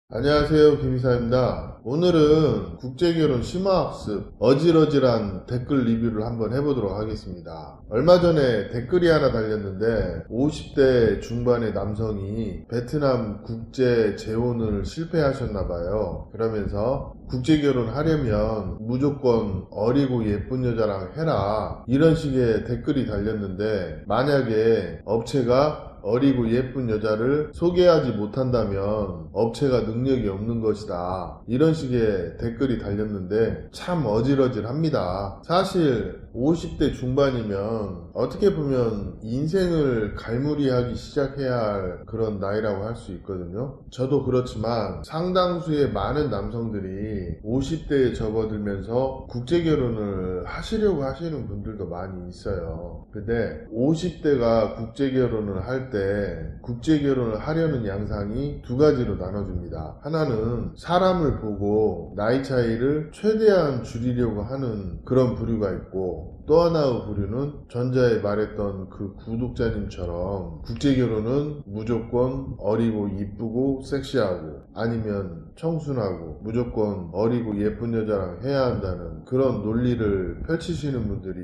안녕하세요, 김이사입니다. 오늘은 국제결혼 심화학습 어질어질한 댓글 리뷰를 한번 해보도록 하겠습니다. 얼마 전에 댓글이 하나 달렸는데 50대 중반의 남성이 베트남 국제 재혼을 실패하셨나봐요. 그러면서 국제결혼 하려면 무조건 어리고 예쁜 여자랑 해라, 이런 식의 댓글이 달렸는데, 만약에 업체가 어리고 예쁜 여자를 소개하지 못한다면 업체가 능력이 없는 것이다, 이런 식의 댓글이 달렸는데 참 어질어질합니다. 사실 50대 중반이면 어떻게 보면 인생을 갈무리하기 시작해야 할 그런 나이라고 할 수 있거든요. 저도 그렇지만 상당수의 많은 남성들이 50대에 접어들면서 국제결혼을 하시려고 하시는 분들도 많이 있어요. 근데 50대가 국제결혼을 할 때 국제결혼을 하려는 양상이 두 가지로 나눠집니다. 하나는 사람을 보고 나이 차이를 최대한 줄이려고 하는 그런 부류가 있고, 또 하나의 부류는 전자에 말했던 그 구독자님처럼 국제결혼은 무조건 어리고 이쁘고 섹시하고 아니면 청순하고 무조건 어리고 예쁜 여자랑 해야 한다는 그런 논리를 펼치시는 분들이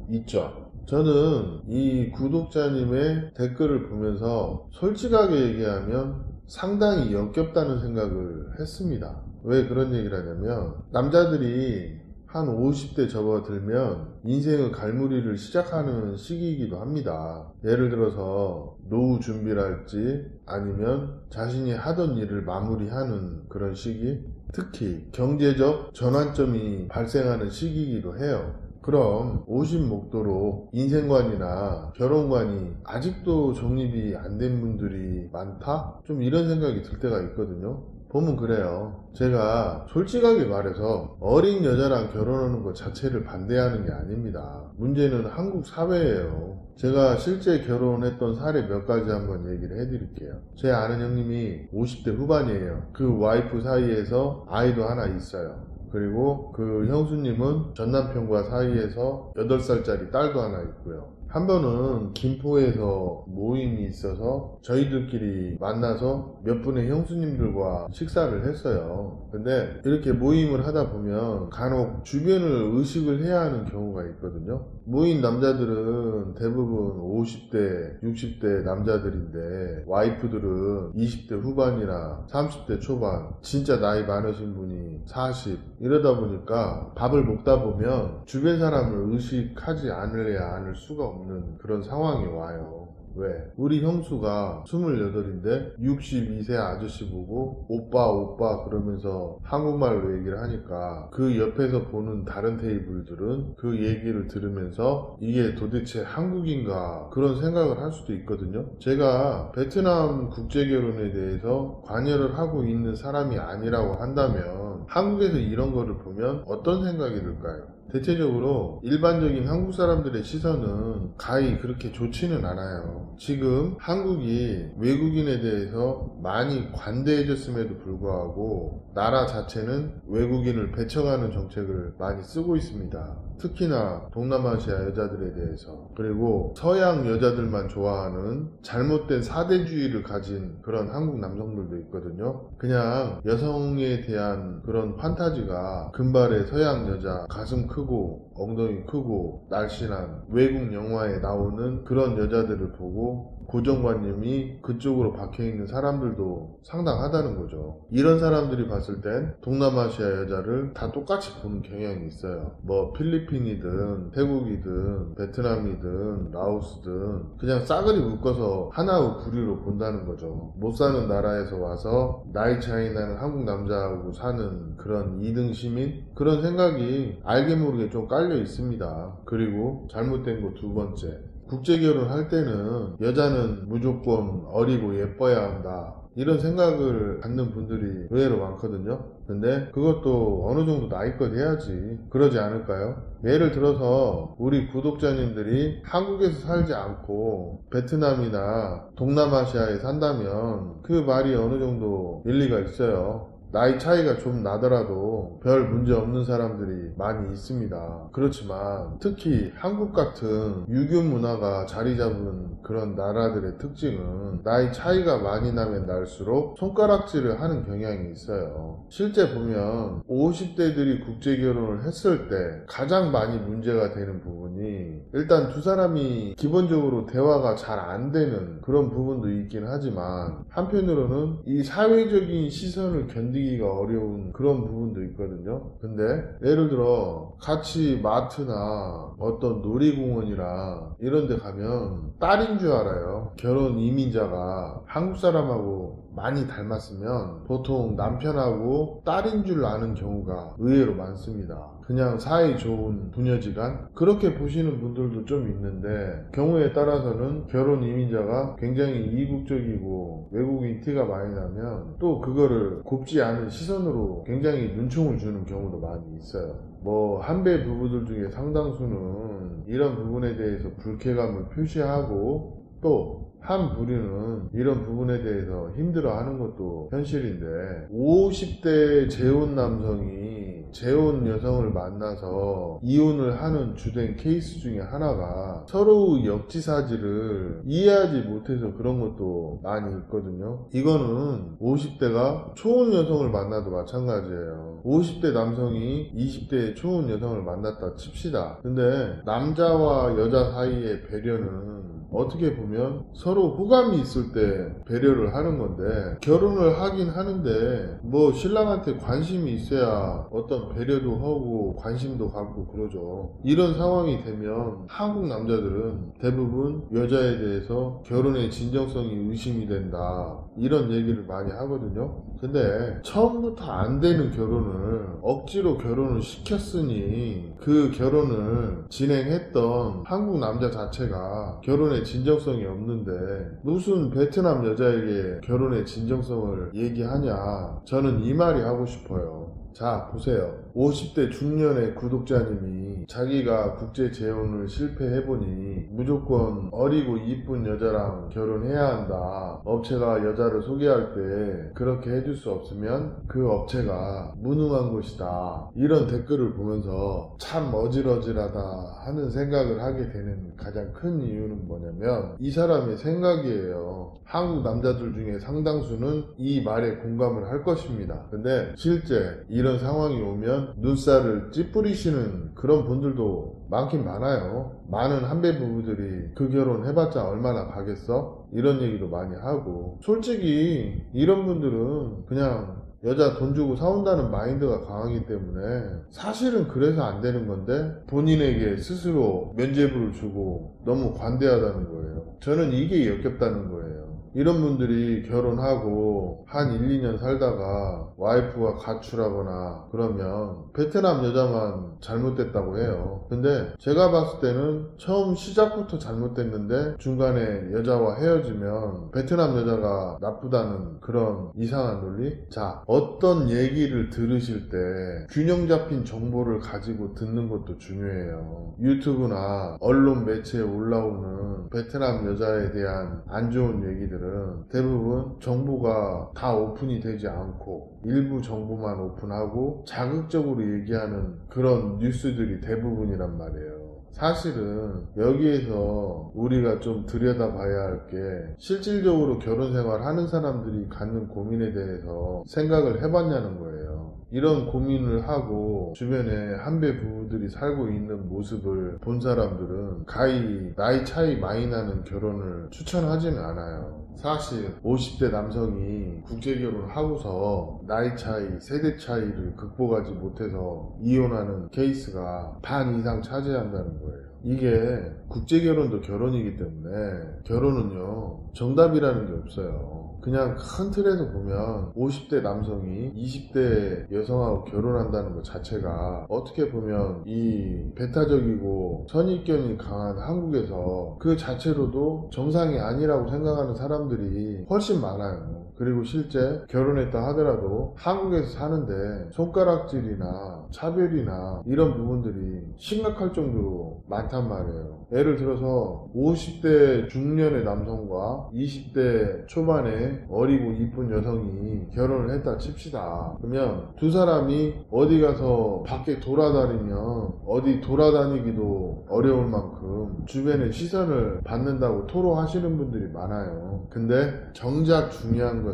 있죠. 저는 이 구독자님의 댓글을 보면서 솔직하게 얘기하면 상당히 역겹다는 생각을 했습니다. 왜 그런 얘기를 하냐면, 남자들이 한 50대 접어들면 인생의 갈무리를 시작하는 시기이기도 합니다. 예를 들어서 노후 준비를 할지 아니면 자신이 하던 일을 마무리하는 그런 시기, 특히 경제적 전환점이 발생하는 시기이기도 해요. 그럼 50 먹도록 인생관이나 결혼관이 아직도 정립이 안 된 분들이 많다? 좀 이런 생각이 들 때가 있거든요. 보면 그래요. 제가 솔직하게 말해서 어린 여자랑 결혼하는 것 자체를 반대하는 게 아닙니다. 문제는 한국 사회예요. 제가 실제 결혼했던 사례 몇 가지 한번 얘기를 해드릴게요. 제 아는 형님이 50대 후반이에요. 그 와이프 사이에서 아이도 하나 있어요. 그리고 그 형수님은 전 남편과 사이에서 8살짜리 딸도 하나 있고요. 한 번은 김포에서 모임이 있어서 저희들끼리 만나서 몇 분의 형수님들과 식사를 했어요. 근데 이렇게 모임을 하다 보면 간혹 주변을 의식을 해야 하는 경우가 있거든요. 모인 남자들은 대부분 50대, 60대 남자들인데 와이프들은 20대 후반이나 30대 초반, 진짜 나이 많으신 분이 40, 이러다 보니까 밥을 먹다 보면 주변 사람을 의식하지 않으려야 않을 수가 없는 그런 상황이 와요. 왜? 우리 형수가 28인데 62세 아저씨 보고 오빠 오빠 그러면서 한국말로 얘기를 하니까 그 옆에서 보는 다른 테이블들은 그 얘기를 들으면서 이게 도대체 한국인가, 그런 생각을 할 수도 있거든요. 제가 베트남 국제결혼에 대해서 관여를 하고 있는 사람이 아니라고 한다면 한국에서 이런 거를 보면 어떤 생각이 들까요? 대체적으로 일반적인 한국 사람들의 시선은 가히 그렇게 좋지는 않아요. 지금 한국이 외국인에 대해서 많이 관대해졌음에도 불구하고 나라 자체는 외국인을 배척하는 정책을 많이 쓰고 있습니다. 특히나 동남아시아 여자들에 대해서, 그리고 서양 여자들만 좋아하는 잘못된 사대주의를 가진 그런 한국 남성들도 있거든요. 그냥 여성에 대한 그런 판타지가 금발의 서양 여자, 가슴 크고 엉덩이 크고 날씬한 외국 영화에 나오는 그런 여자들을 보고 고정관념이 그쪽으로 박혀있는 사람들도 상당하다는 거죠. 이런 사람들이 봤을 땐 동남아시아 여자를 다 똑같이 보는 경향이 있어요. 뭐 필리핀이든 태국이든 베트남이든 라오스든 그냥 싸그리 묶어서 하나의 부류로 본다는 거죠. 못 사는 나라에서 와서 나이 차이 나는 한국 남자하고 사는 그런 2등 시민? 그런 생각이 알게 모르게 좀 깔려 있습니다. 그리고 잘못된 거 두 번째, 국제결혼 할 때는 여자는 무조건 어리고 예뻐야 한다, 이런 생각을 갖는 분들이 의외로 많거든요. 근데 그것도 어느 정도 나이껏 해야지 그러지 않을까요? 예를 들어서 우리 구독자님들이 한국에서 살지 않고 베트남이나 동남아시아에 산다면 그 말이 어느 정도 일리가 있어요. 나이 차이가 좀 나더라도 별 문제 없는 사람들이 많이 있습니다. 그렇지만 특히 한국 같은 유교 문화가 자리 잡은 그런 나라들의 특징은 나이 차이가 많이 나면 날수록 손가락질을 하는 경향이 있어요. 실제 보면 50대들이 국제결혼을 했을 때 가장 많이 문제가 되는 부분이, 일단 두 사람이 기본적으로 대화가 잘 안 되는 그런 부분도 있긴 하지만 한편으로는 이 사회적인 시선을 견디기가 어려운 그런 부분도 있거든요. 근데 예를 들어 같이 마트나 어떤 놀이공원이나 이런 데 가면 딸인 줄 알아요. 결혼 이민자가 한국 사람하고 많이 닮았으면 보통 남편하고 딸인 줄 아는 경우가 의외로 많습니다. 그냥 사이 좋은 부녀지간 그렇게 보시는 분들도 좀 있는데, 경우에 따라서는 결혼 이민자가 굉장히 이국적이고 외국인 티가 많이 나면 또 그거를 곱지 않은 시선으로 굉장히 눈총을 주는 경우도 많이 있어요. 한배 부부들 중에 상당수는 이런 부분에 대해서 불쾌감을 표시하고, 또 한 부류는 이런 부분에 대해서 힘들어하는 것도 현실인데, 50대 재혼 남성이 재혼 여성을 만나서 이혼을 하는 주된 케이스 중에 하나가 서로의 역지사지를 이해하지 못해서 그런 것도 많이 있거든요. 이거는 50대가 초혼 여성을 만나도 마찬가지예요. 50대 남성이 20대의 초혼 여성을 만났다 칩시다. 근데 남자와 여자 사이의 배려는 어떻게 보면 서로 호감이 있을 때 배려를 하는 건데, 결혼을 하긴 하는데 신랑한테 관심이 있어야 어떤 배려도 하고 관심도 갖고 그러죠. 이런 상황이 되면 한국 남자들은 대부분 여자에 대해서 결혼의 진정성이 의심이 된다, 이런 얘기를 많이 하거든요. 근데 처음부터 안 되는 결혼을 억지로 결혼을 시켰으니 그 결혼을 진행했던 한국 남자 자체가 결혼의 진정성이 없는데 무슨 베트남 여자에게 결혼의 진정성을 얘기하냐, 저는 이 말이 하고 싶어요. 자, 보세요. 50대 중년의 구독자님이 자기가 국제 재혼을 실패해보니 무조건 어리고 이쁜 여자랑 결혼해야 한다, 업체가 여자를 소개할 때 그렇게 해줄 수 없으면 그 업체가 무능한 것이다, 이런 댓글을 보면서 참 어질어질하다 하는 생각을 하게 되는 가장 큰 이유는 뭐냐면, 이 사람의 생각이에요. 한국 남자들 중에 상당수는 이 말에 공감을 할 것입니다. 근데 실제 이런 상황이 오면 눈살을 찌푸리시는 그런 분들도 많긴 많아요. 많은 한배 부부들이 그 결혼 해봤자 얼마나 가겠어? 이런 얘기도 많이 하고, 솔직히 이런 분들은 그냥 여자 돈 주고 사온다는 마인드가 강하기 때문에 사실은 그래서 안 되는 건데 본인에게 스스로 면죄부를 주고 너무 관대하다는 거예요. 저는 이게 역겹다는 거예요. 이런 분들이 결혼하고 한 1, 2년 살다가 와이프가 가출하거나 그러면 베트남 여자만 잘못됐다고 해요. 근데 제가 봤을 때는 처음 시작부터 잘못됐는데 중간에 여자와 헤어지면 베트남 여자가 나쁘다는 그런 이상한 논리? 자, 어떤 얘기를 들으실 때 균형 잡힌 정보를 가지고 듣는 것도 중요해요. 유튜브나 언론 매체에 올라오는 베트남 여자에 대한 안 좋은 얘기들 대부분 정보가 다 오픈이 되지 않고 일부 정보만 오픈하고 자극적으로 얘기하는 그런 뉴스들이 대부분이란 말이에요. 사실은 여기에서 우리가 좀 들여다봐야 할 게, 실질적으로 결혼 생활 하는 사람들이 갖는 고민에 대해서 생각을 해봤냐는 거예요. 이런 고민을 하고 주변에 한배 부부들이 살고 있는 모습을 본 사람들은 가히 나이 차이 많이 나는 결혼을 추천하지는 않아요. 사실 50대 남성이 국제결혼을 하고서 나이 차이, 세대 차이를 극복하지 못해서 이혼하는 케이스가 반 이상 차지한다는 거예요. 이게 국제결혼도 결혼이기 때문에 결혼은요 정답이라는 게 없어요. 그냥 큰 틀에서 보면 50대 남성이 20대 여성하고 결혼한다는 것 자체가 어떻게 보면 이 배타적이고 선입견이 강한 한국에서 그 자체로도 정상이 아니라고 생각하는 사람들이 훨씬 많아요. 그리고 실제 결혼했다 하더라도 한국에서 사는데 손가락질이나 차별이나 이런 부분들이 심각할 정도로 많단 말이에요. 예를 들어서 50대 중년의 남성과 20대 초반의 어리고 이쁜 여성이 결혼을 했다 칩시다. 그러면 두 사람이 어디 가서 밖에 돌아다니면 어디 돌아다니기도 어려울 만큼 주변의 시선을 받는다고 토로하시는 분들이 많아요. 근데 정작 중요한 것은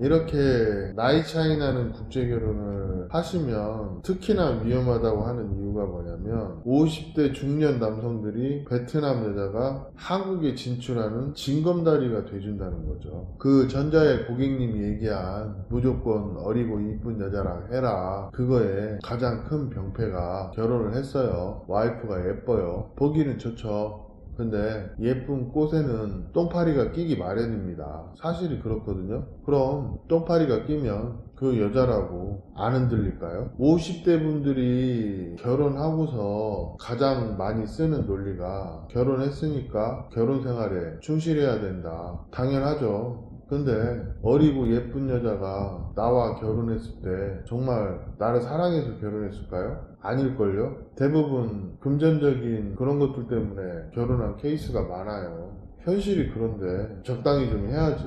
이렇게 나이 차이 나는 국제결혼을 하시면 특히나 위험하다고 하는 이유가 뭐냐면 50대 중년 남성들이 베트남 여자가 한국에 진출하는 징검다리가 돼준다는 거죠. 그 전자의 고객님이 얘기한 무조건 어리고 이쁜 여자랑 해라, 그거에 가장 큰 병폐가 결혼을 했어요. 와이프가 예뻐요. 보기는 좋죠. 근데 예쁜 꽃에는 똥파리가 끼기 마련입니다. 사실이 그렇거든요. 그럼 똥파리가 끼면 그 여자라고 안 흔들릴까요? 50대 분들이 결혼하고서 가장 많이 쓰는 논리가 결혼했으니까 결혼 생활에 충실해야 된다. 당연하죠. 근데 어리고 예쁜 여자가 나와 결혼했을 때 정말 나를 사랑해서 결혼했을까요? 아닐걸요? 대부분 금전적인 그런 것들 때문에 결혼한 케이스가 많아요. 현실이 그런데 적당히 좀 해야지.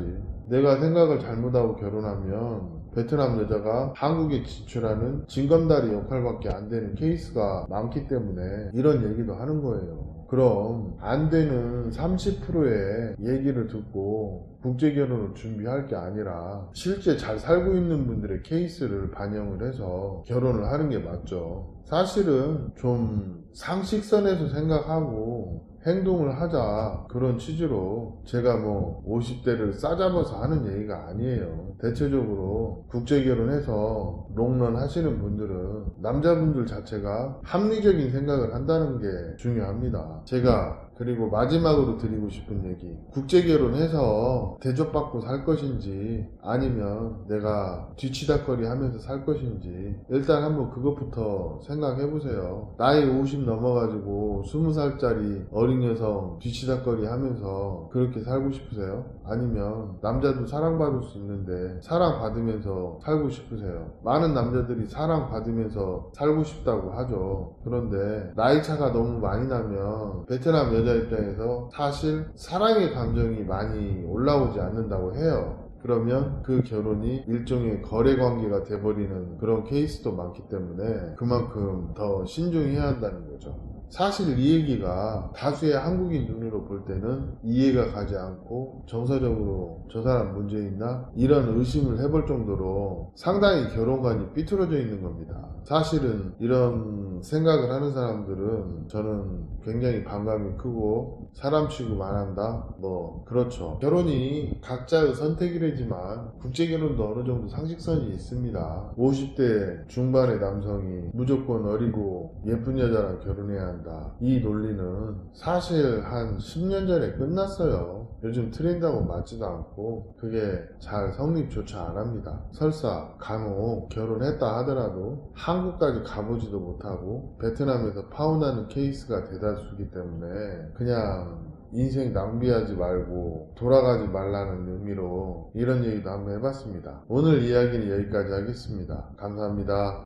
내가 생각을 잘못하고 결혼하면 베트남 여자가 한국에 진출하는 징검다리 역할밖에 안 되는 케이스가 많기 때문에 이런 얘기도 하는 거예요. 그럼 안 되는 30%의 얘기를 듣고 국제결혼을 준비할 게 아니라 실제 잘 살고 있는 분들의 케이스를 반영을 해서 결혼을 하는 게 맞죠. 사실은 좀 상식선에서 생각하고 행동을 하자, 그런 취지로 제가 뭐 50대를 싸잡아서 하는 얘기가 아니에요. 대체적으로 국제결혼해서 롱런 하시는 분들은 남자분들 자체가 합리적인 생각을 한다는 게 중요합니다. 제가 그리고 마지막으로 드리고 싶은 얘기, 국제결혼해서 대접받고 살 것인지 아니면 내가 뒤치다거리 하면서 살 것인지 일단 한번 그것부터 생각해보세요. 나이 50 넘어가지고 20살짜리 어린 여성 뒤치다거리 하면서 그렇게 살고 싶으세요? 아니면 남자도 사랑받을 수 있는데 사랑받으면서 살고 싶으세요? 많은 남자들이 사랑받으면서 살고 싶다고 하죠. 그런데 나이 차가 너무 많이 나면 베트남 여자 입장에서 사실 사랑의 감정이 많이 올라오지 않는다고 해요. 그러면 그 결혼이 일종의 거래 관계가 돼버리는 그런 케이스도 많기 때문에 그만큼 더 신중해야 한다는 거죠. 사실 이 얘기가 다수의 한국인 눈으로 볼 때는 이해가 가지 않고 정서적으로 저 사람 문제 있나? 이런 의심을 해볼 정도로 상당히 결혼관이 삐뚤어져 있는 겁니다. 사실은 이런 생각을 하는 사람들은 저는 굉장히 반감이 크고 사람 취급 안 한다? 뭐 그렇죠. 결혼이 각자의 선택이라지만 국제결혼도 어느 정도 상식선이 있습니다. 50대 중반의 남성이 무조건 어리고 예쁜 여자랑 결혼해야 한다, 이 논리는 사실 한 10년 전에 끝났어요. 요즘 트렌드하고 맞지도 않고 그게 잘 성립조차 안 합니다. 설사 간혹 결혼했다 하더라도 한국까지 가보지도 못하고 베트남에서 파혼하는 케이스가 대다수이기 때문에 그냥 인생 낭비하지 말고 돌아가지 말라는 의미로 이런 얘기도 한번 해봤습니다. 오늘 이야기는 여기까지 하겠습니다. 감사합니다.